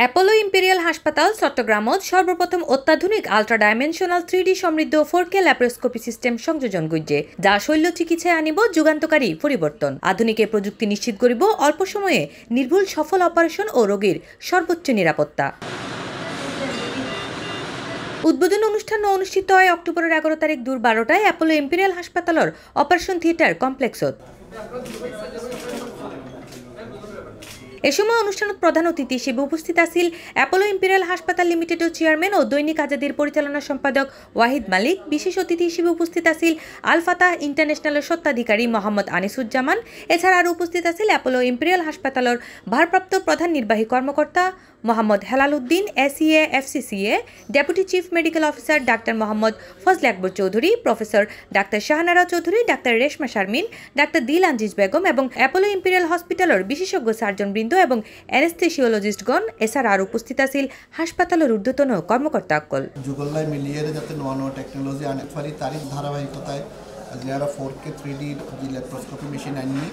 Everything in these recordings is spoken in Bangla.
অ্যাপোলো ইম্পেরিয়াল হাসপাতাল চট্টগ্রামত সর্বপ্রথম অত্যাধুনিক আল্ট্রা ডাইমেনশনাল 3D সমৃদ্ধ 4K ল্যাপ্রোস্কোপি সিস্টেম সংযোজন করছে, যা শল্য চিকিৎসায় আনিব যুগান্তকারী পরিবর্তন। আধুনিক এই প্রযুক্তি নিশ্চিত করিব অল্প সময়ে নির্ভুল সফল অপারেশন ও রোগীর সর্বোচ্চ নিরাপত্তা। উদ্বোধন অনুষ্ঠান অনুষ্ঠিত হয় অক্টোবরের 11 তারিখ দুপুর 12টায় অ্যাপোলো ইম্পেরিয়াল হাসপাতালের অপারেশন থিয়েটার কমপ্লেক্সত। এ সময় অনুষ্ঠানত প্রধান অতিথি হিসেবে উপস্থিত আছেন অ্যাপোলো ইম্পেরিয়াল হাসপাতাল লিমিটেডের চেয়ারম্যান ও দৈনিক আজাদির পরিচালনা সম্পাদক ওয়াহিদ মালিক। বিশেষ অতিথি হিসেবে উপস্থিত আছেন আল ফাতাহ ইন্টারন্যাশনালের স্বত্বাধিকারী মোহাম্মদ আনিসুজ্জামান। এছাড়া আরও উপস্থিত আছেন অ্যাপোলো ইম্পেরিয়াল হাসপাতালের ভারপ্রাপ্ত প্রধান নির্বাহী কর্মকর্তা Mohammad Helal Uddin, ACA FCCA deputy chief medical officer ডাক্তার মোহাম্মদ ফজলে আকবর চৌধুরী, প্রফেসর ডাক্তার শাহানারা চৌধুরী, ডাক্তার রেশমা শারমিন, ডাক্তার দিল আঞ্জিজ বেগম এবং অ্যাপোলো ইম্পেরিয়াল হসপিটালের বিশেষজ্ঞ সার্জনবৃন্দ এবং অ্যানেস্থেসিওলজিস্টগণ। এছাড়া আর উপস্থিত আছেন হাসপাতালের ঊর্ধ্বতন কর্মকর্তা অকল। যুগল্লাই মিলিয়ে যাতে নয়া নয়া টেকনোলজি আনে পারি তারই ধারাবাহিকতায় যারা 4K 3D ল্যাপ্রোস্কোপি মেশিন আনি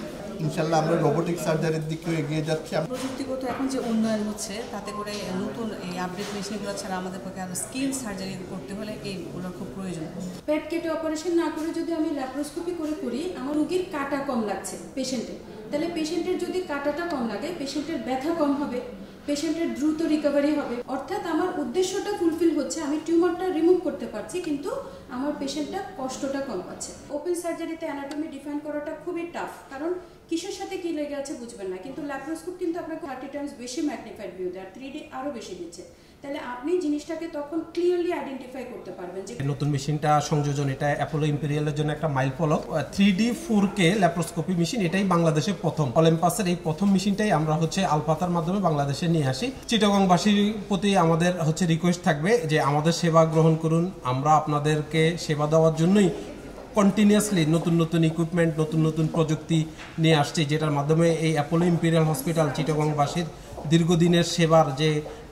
ইনশাল্লাহ আমরা রোবোটিক সার্জারির দিকেও এগিয়ে যাচ্ছি। প্রযুক্তিগত এখন যে উন্নয়ন হচ্ছে তাতে করে নতুন এই আপডেট মেশিনগুলো ছাড়া আমাদের পক্ষে আরও স্কিন সার্জারি করতে হলে এইগুলোর খুব প্রয়োজন। পেট কেটে অপারেশন না করে যদি আমি ল্যাপ্রোস্কোপি করি আমার রোগীর কাটা কম লাগছে পেশেন্টের, তাহলে পেশেন্টের যদি কাটাটা কম লাগে পেশেন্টের ব্যথা কম হবে, পেশেন্টের দ্রুত রিকভারি হবে। অর্থাৎ আমার উদ্দেশ্যটা ফুলফিল হচ্ছে, আমি টিউমারটা রিমুভ করতে পারছি কিন্তু আমার পেশেন্টটা কষ্টটা কম পাচ্ছে। ওপেন সার্জারিতে অ্যানাটমি ডিফাইন করাটা খুবই টাফ, কারণ কিসের সাথে কি লেগে আছে বুঝবেন না, কিন্তু ল্যাপ্রোস্কোপ কিন্তু আপনাকে 30 টাইমস বেশি ম্যাগনিফাইড ভিউ দেয়, 3D আরও বেশি দিচ্ছে, তাহলে আপনি জিনিসটাকে তখন ক্লিয়ারলি আইডেন্টিফাই করতে পারবেন যে নতুন মেশিনটা সংযোজন। এটা অ্যাপোলো ইম্পেরিয়ালের জন্য একটা মাইলফলক। 3D 4K ল্যাপ্রোস্কোপি মেশিন এটাই বাংলাদেশে প্রথম। অলিম্পাসের এই প্রথম মেশিনটাই আমরা আলফাতার মাধ্যমে বাংলাদেশে নিয়ে আসি। চিটাগংবাসীর প্রতি আমাদের রিকোয়েস্ট থাকবে যে আমাদের সেবা গ্রহণ করুন। আমরা আপনাদেরকে সেবা দেওয়ার জন্যই কন্টিনিউয়াসলি নতুন নতুন ইকুইপমেন্ট, নতুন নতুন প্রযুক্তি নিয়ে আসছে, যেটার মাধ্যমে এই অ্যাপোলো ইম্পেরিয়াল হসপিটাল চিটাগংবাসীর দীর্ঘদিনের সেবার যে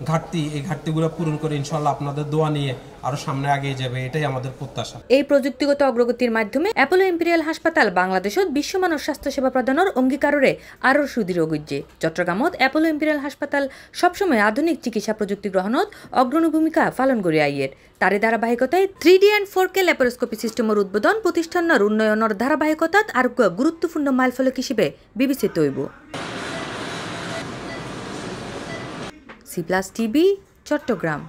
ঘাটতি, এই ঘাটতিগুলো পূরণ করে ইনশাল্লাহ আপনাদের দোয়া নিয়ে আরো সামনে এগিয়ে যাবে, এটাই আমাদের প্রত্যাশা। এই প্রযুক্তিগত অগ্রগতির মাধ্যমে অ্যাপোলো ইম্পেরিয়াল হাসপাতাল বাংলাদেশত বিশ্বমানের স্বাস্থ্য সেবা প্রদানের অঙ্গীকারে আরও সুদৃঢ় গজ্জে। চট্টগ্রামত অ্যাপোলো ইম্পেরিয়াল হাসপাতাল সবসময় আধুনিক চিকিৎসা প্রযুক্তি গ্রহণত অগ্রণী ভূমিকা পালন করে আইয়ের। তারে ধারাবাহিকতায় 3D and 4K ল্যাপ্রোস্কোপি সিস্টেমের উদ্বোধন প্রতিষ্ঠানের উন্নয়নের ধারাবাহিকতাত আর গুরুত্বপূর্ণ মাইলফলক হিসেবে বিবেচিত হইব। C+ TV Chittagong.